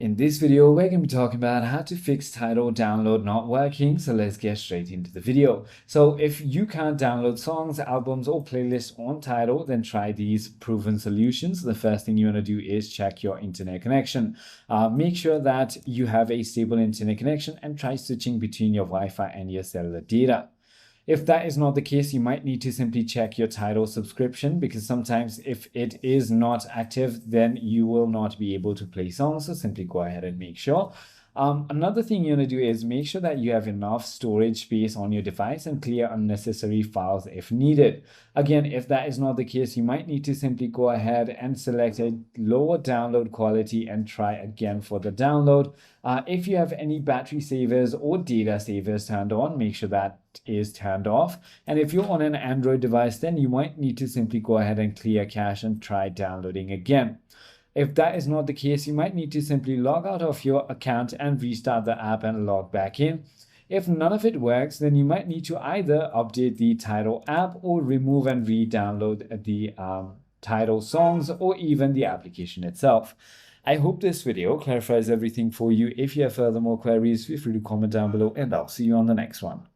In this video, we're going to be talking about how to fix Tidal download not working. So let's get straight into the video. So if you can't download songs, albums, or playlists on Tidal, then try these proven solutions. The first thing you want to do is check your internet connection. Make sure that you have a stable internet connection and try switching between your Wi-Fi and your cellular data. If that is not the case, you might need to simply check your Tidal subscription, because sometimes if it is not active, then you will not be able to play songs. So simply go ahead and make sure. Another thing you want to do is make sure that you have enough storage space on your device and clear unnecessary files if needed. Again, if that is not the case, you might need to simply go ahead and select a lower download quality and try again for the download. If you have any battery savers or data savers turned on, make sure that is turned off. And if you're on an Android device, then you might need to simply go ahead and clear cache and try downloading again. If that is not the case, you might need to simply log out of your account and restart the app and log back in. If none of it works, then you might need to either update the Tidal app or remove and re-download the Tidal songs or even the application itself. I hope this video clarifies everything for you. If you have further more queries, feel free to comment down below and I'll see you on the next one.